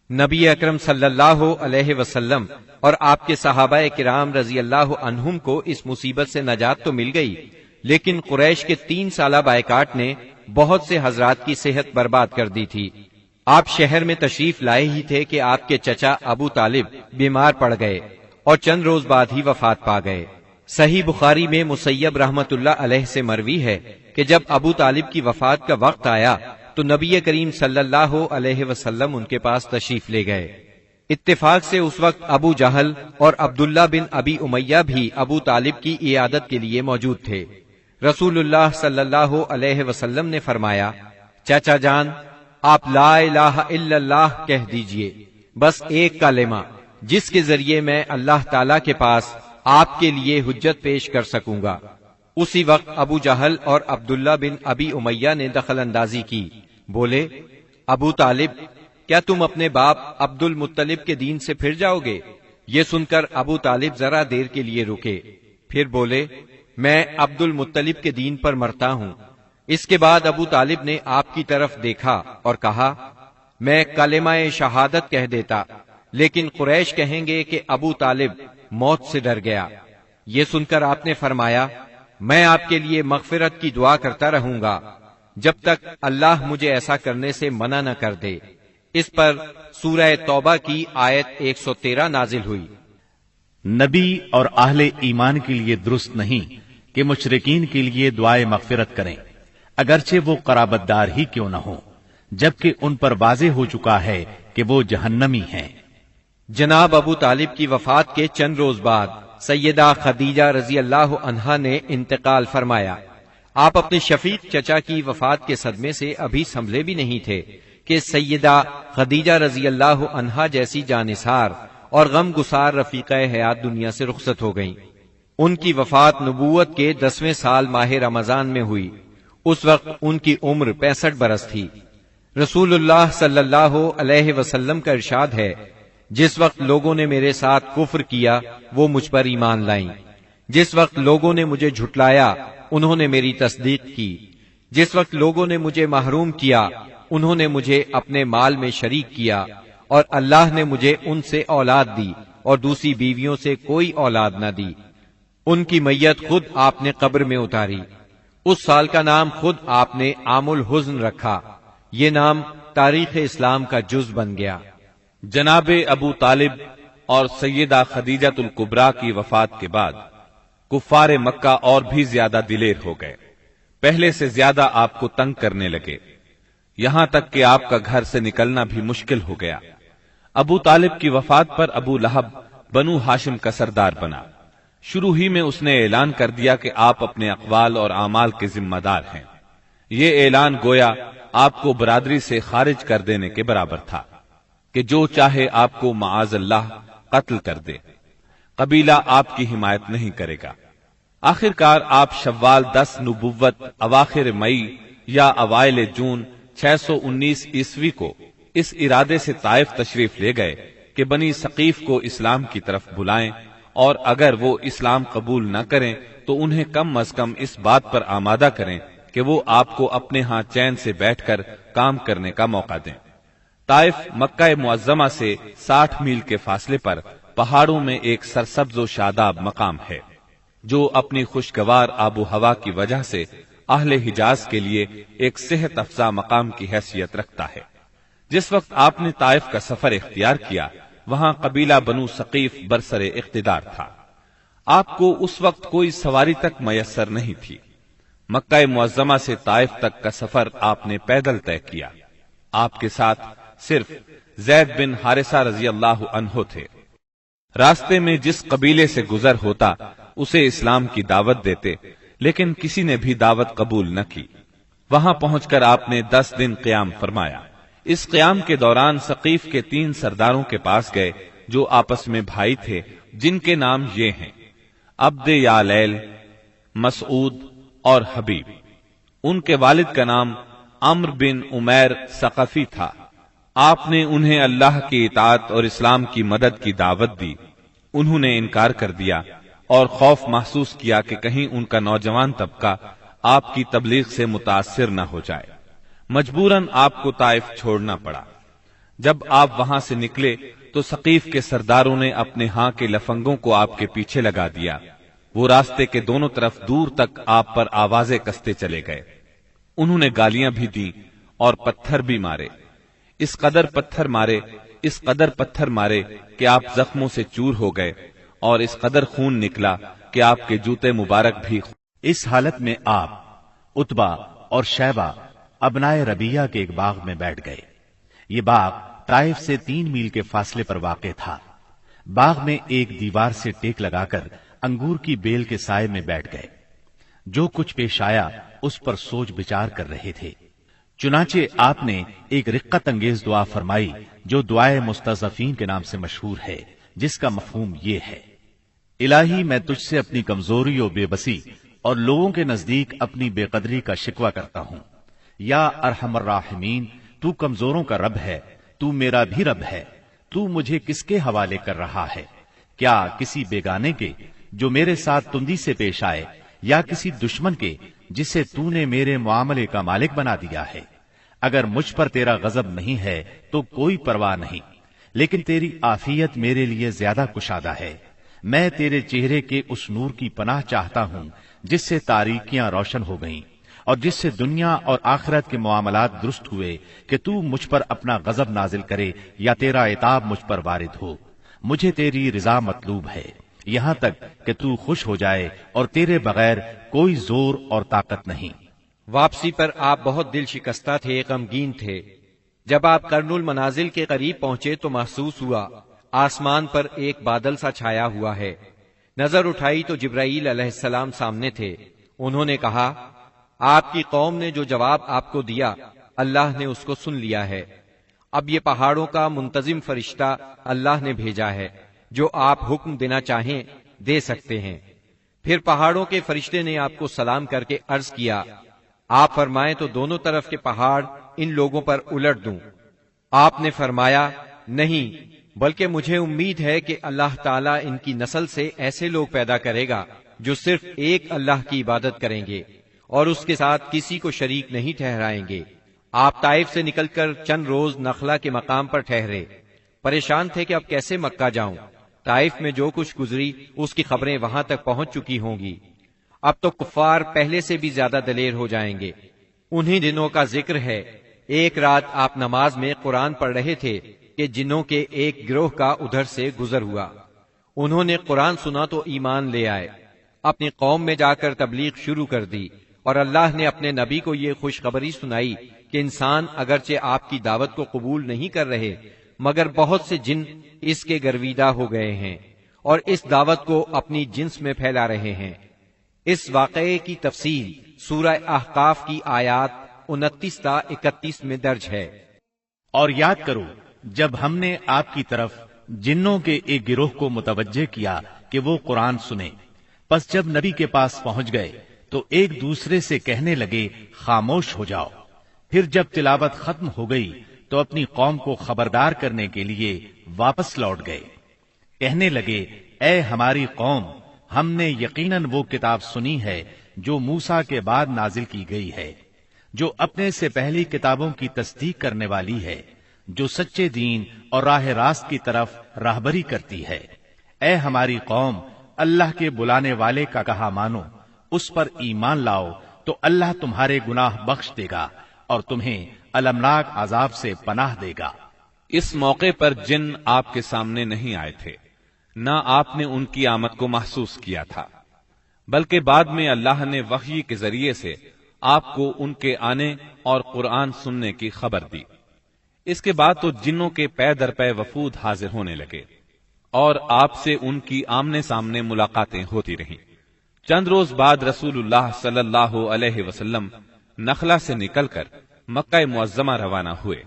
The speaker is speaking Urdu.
نبی اکرم صلی اللہ علیہ وسلم اور آپ کے صحابہ کرام رضی اللہ عنہم کو اس مصیبت سے نجات تو مل گئی، لیکن قریش کے 3 سالہ بائیکاٹ نے بہت سے حضرات کی صحت برباد کر دی تھی۔ آپ شہر میں تشریف لائے ہی تھے کہ آپ کے چچا ابو طالب بیمار پڑ گئے اور چند روز بعد ہی وفات پا گئے۔ صحیح بخاری میں مسیب رحمت اللہ علیہ سے مروی ہے کہ جب ابو طالب کی وفات کا وقت آیا تو نبی کریم صلی اللہ علیہ وسلم ان کے پاس تشریف لے گئے۔ اتفاق سے اس وقت ابو جہل اور عبداللہ بن ابی امیہ بھی ابو طالب کی عیادت کے لیے موجود تھے۔ رسول اللہ صلی اللہ علیہ وسلم نے فرمایا، چچا جان، آپ لا الہ الا اللہ کہہ دیجئے، بس ایک کلمہ جس کے ذریعے میں اللہ تعالی کے پاس آپ کے لیے حجت پیش کر سکوں گا۔ اسی وقت ابو جہل اور عبداللہ بن ابی امیہ نے دخل اندازی کی، بولے، ابو طالب، کیا تم اپنے باپ عبد المطلب کے دین سے پھر جاؤ گے؟ یہ سن کر ابو طالب ذرا دیر کے لیے رکے، پھر بولے، میں عبد المطلب کے دین پر مرتا ہوں۔ اس کے بعد ابو طالب نے آپ کی طرف دیکھا اور کہا، میں کلمہ شہادت کہہ دیتا، لیکن قریش کہیں گے کہ ابو طالب موت سے ڈر گیا۔ یہ سن کر آپ نے فرمایا، میں آپ کے لیے مغفرت کی دعا کرتا رہوں گا جب تک اللہ مجھے ایسا کرنے سے منع نہ کر دے۔ اس پر سورہ توبہ کی آیت 113 نازل ہوئی۔ نبی اور اہل ایمان کے لیے درست نہیں کہ مشرکین کے لیے دعائے مغفرت کریں، اگرچہ وہ قرابت دار ہی کیوں نہ ہوں، جبکہ ان پر واضح ہو چکا ہے کہ وہ جہنمی ہیں۔ جناب ابو طالب کی وفات کے چند روز بعد سیدہ خدیجہ رضی اللہ عنہا نے انتقال فرمایا۔ آپ اپنے شفیق چچا کی وفات کے صدمے سے ابھی سنبھلے بھی نہیں تھے کہ سیدہ خدیجہ رضی اللہ عنہا جیسی جانثار اور غم گسار رفیقہ حیات دنیا سے رخصت ہو گئیں۔ ان کی وفات نبوت کے 10ویں سال ماہ رمضان میں ہوئی۔ اس وقت ان کی عمر 65 برس تھی۔ رسول اللہ صلی اللہ علیہ وسلم کا ارشاد ہے، جس وقت لوگوں نے میرے ساتھ کفر کیا وہ مجھ پر ایمان لائیں، جس وقت لوگوں نے مجھے جھٹلایا انہوں نے میری تصدیق کی، جس وقت لوگوں نے مجھے محروم کیا انہوں نے مجھے اپنے مال میں شریک کیا، اور اللہ نے مجھے ان سے اولاد دی اور دوسری بیویوں سے کوئی اولاد نہ دی۔ ان کی میت خود آپ نے قبر میں اتاری۔ اس سال کا نام خود آپ نے عام الحزن رکھا۔ یہ نام تاریخ اسلام کا جز بن گیا۔ جناب ابو طالب اور سیدہ خدیجہ الکبریٰ کی وفات کے بعد کفار مکہ اور بھی زیادہ دلیر ہو گئے، پہلے سے زیادہ آپ کو تنگ کرنے لگے، یہاں تک کہ آپ کا گھر سے نکلنا بھی مشکل ہو گیا۔ ابو طالب کی وفات پر ابو لہب بنو ہاشم کا سردار بنا۔ شروع ہی میں اس نے اعلان کر دیا کہ آپ اپنے اقوال اور اعمال کے ذمہ دار ہیں۔ یہ اعلان گویا آپ کو برادری سے خارج کر دینے کے برابر تھا کہ جو چاہے آپ کو معاذ اللہ قتل کر دے، قبیلہ آپ کی حمایت نہیں کرے گا۔ آخر کار آپ شوال 10 نبوت اواخر مئی یا اوائل جون 619 عیسوی کو اس ارادے سے طائف تشریف لے گئے کہ بنی ثقیف کو اسلام کی طرف بلائیں، اور اگر وہ اسلام قبول نہ کریں تو انہیں کم از کم اس بات پر آمادہ کریں کہ وہ آپ کو اپنے ہاں چین سے بیٹھ کر کام کرنے کا موقع دیں۔ طائف مکہ معظمہ سے 60 میل کے فاصلے پر پہاڑوں میں ایک سرسبز و شاداب مقام ہے، جو اپنی خوشگوار آب و ہوا کی وجہ سے اہل حجاز کے لیے ایک صحت افزا مقام کی حیثیت رکھتا ہے۔ جس وقت آپ نے طائف کا سفر اختیار کیا، وہاں قبیلہ بنو ثقیف برسر اقتدار تھا۔ آپ کو اس وقت کوئی سواری تک میسر نہیں تھی۔ مکہ معظمہ سے طائف تک کا سفر آپ نے پیدل طے کیا۔ آپ کے ساتھ صرف زید بن حارثہ رضی اللہ عنہ تھے۔ راستے میں جس قبیلے سے گزر ہوتا اسے اسلام کی دعوت دیتے، لیکن کسی نے بھی دعوت قبول نہ کی۔ وہاں پہنچ کر آپ نے 10 دن قیام فرمایا۔ اس قیام کے دوران ثقیف کے 3 سرداروں کے پاس گئے جو آپس میں بھائی تھے، جن کے نام یہ ہیں: عبد یالیل، مسعود اور حبیب۔ ان کے والد کا نام عمرو بن عمیر ثقفی تھا۔ آپ نے انہیں اللہ کی اطاعت اور اسلام کی مدد کی دعوت دی۔ انہوں نے انکار کر دیا اور خوف محسوس کیا کہ کہیں ان کا نوجوان طبقہ آپ کی تبلیغ سے متاثر نہ ہو جائے۔ مجبوراً آپ کو طائف چھوڑنا پڑا۔ جب آپ وہاں سے نکلے تو ثقیف کے سرداروں نے اپنے ہاں کے لفنگوں کو آپ کے پیچھے لگا دیا. وہ راستے کے دونوں طرف دور تک آپ پر آوازیں کستے چلے گئے. انہوں نے گالیاں بھی دی اور پتھر بھی مارے. اس قدر پتھر مارے کہ آپ زخموں سے چور ہو گئے اور اس قدر خون نکلا کہ آپ کے جوتے مبارک بھی. اس حالت میں آپ عتبہ اور شیبہ ابنائے ربیہ کے ایک باغ میں بیٹھ گئے. یہ باغ طائف سے 3 میل کے فاصلے پر واقع تھا. باغ میں ایک دیوار سے ٹیک لگا کر انگور کی بیل کے سائے میں بیٹھ گئے. جو کچھ پیش آیا اس پر سوچ بچار کر رہے تھے. چنانچہ آپ نے ایک رقت انگیز دعا فرمائی جو دعائے مستضعفین کے نام سے مشہور ہے، جس کا مفہوم یہ ہے: الہی میں تجھ سے اپنی کمزوری و بے بسی اور لوگوں کے نزدیک اپنی بے قدری کا شکوہ کرتا ہوں. یا ارحم الراحمین، تو کمزوروں کا رب ہے، تو میرا بھی رب ہے. تو مجھے کس کے حوالے کر رہا ہے؟ کیا کسی بیگانے کے جو میرے ساتھ تندی سے پیش آئے، یا کسی دشمن کے جسے تو نے میرے معاملے کا مالک بنا دیا ہے؟ اگر مجھ پر تیرا غضب نہیں ہے تو کوئی پرواہ نہیں، لیکن تیری عافیت میرے لیے زیادہ کشادہ ہے. میں تیرے چہرے کے اس نور کی پناہ چاہتا ہوں جس سے تاریکیاں روشن ہو گئیں اور جس سے دنیا اور آخرت کے معاملات درست ہوئے کہ تو مجھ پر اپنا غضب نازل کرے یا تیرا عتاب مجھ پر وارد ہو. مجھے تیری رضا مطلوب ہے، یہاں تک کہ تو خوش ہو جائے، اور تیرے بغیر کوئی زور اور طاقت نہیں. واپسی پر آپ بہت دل شکستہ تھے، غمگین تھے. جب آپ قرن المنازل کے قریب پہنچے تو محسوس ہوا آسمان پر ایک بادل سا چھایا ہوا ہے. نظر اٹھائی تو جبرائیل علیہ السلام سامنے تھے. انہوں نے کہا، آپ کی قوم نے جو جواب آپ کو دیا اللہ نے اس کو سن لیا ہے. اب یہ پہاڑوں کا منتظم فرشتہ اللہ نے بھیجا ہے، جو آپ حکم دینا چاہیں دے سکتے ہیں. پھر پہاڑوں کے فرشتے نے آپ کو سلام کر کے عرض کیا، آپ فرمائیں تو دونوں طرف کے پہاڑ ان لوگوں پر الٹ دوں. آپ نے فرمایا، نہیں، بلکہ مجھے امید ہے کہ اللہ تعالیٰ ان کی نسل سے ایسے لوگ پیدا کرے گا جو صرف ایک اللہ کی عبادت کریں گے اور اس کے ساتھ کسی کو شریک نہیں ٹھہرائیں گے. آپ طائف سے نکل کر چند روز نخلا کے مقام پر ٹھہرے. پریشان تھے کہ اب کیسے مکہ جاؤں. طائف میں جو کچھ گزری اس کی خبریں وہاں تک پہنچ چکی ہوں گی. اب تو کفار پہلے سے بھی زیادہ دلیر ہو جائیں گے. انہی دنوں کا ذکر ہے، ایک رات آپ نماز میں قرآن پڑھ رہے تھے کہ جنوں کے ایک گروہ کا ادھر سے گزر ہوا. انہوں نے قرآن سنا تو ایمان لے آئے. اپنی قوم میں جا کر تبلیغ شروع کر دی، اور اللہ نے اپنے نبی کو یہ خوشخبری سنائی کہ انسان اگرچہ آپ کی دعوت کو قبول نہیں کر رہے، مگر بہت سے جن اس کے گرویدہ ہو گئے ہیں اور اس دعوت کو اپنی جنس میں پھیلا رہے ہیں. اس واقعے کی تفصیل سورہ احقاف کی آیات 29 تا 31 میں درج ہے. اور یاد کرو جب ہم نے آپ کی طرف جنوں کے ایک گروہ کو متوجہ کیا کہ وہ قرآن سنیں، پس جب نبی کے پاس پہنچ گئے تو ایک دوسرے سے کہنے لگے خاموش ہو جاؤ. پھر جب تلاوت ختم ہو گئی تو اپنی قوم کو خبردار کرنے کے لیے واپس لوٹ گئے. کہنے لگے، اے ہماری قوم، ہم نے یقیناً وہ کتاب سنی ہے جو موسیٰ کے بعد نازل کی گئی ہے، جو اپنے سے پہلی کتابوں کی تصدیق کرنے والی ہے، جو سچے دین اور راہ راست کی طرف راہبری کرتی ہے. اے ہماری قوم، اللہ کے بلانے والے کا کہا مانو، اس پر ایمان لاؤ تو اللہ تمہارے گناہ بخش دے گا اور تمہیں المناک عذاب سے پناہ دے گا. اس موقع پر جن آپ کے سامنے نہیں آئے تھے، نہ آپ نے ان کی آمد کو محسوس کیا تھا، بلکہ بعد میں اللہ نے وحی کے ذریعے سے آپ کو ان کے آنے اور قرآن سننے کی خبر دی. اس کے بعد تو جنوں کے پے در پے وفود حاضر ہونے لگے اور آپ سے ان کی آمنے سامنے ملاقاتیں ہوتی رہیں. چند روز بعد رسول اللہ صلی اللہ علیہ وسلم نخلا سے نکل کر مکہ معظمہ روانہ ہوئے.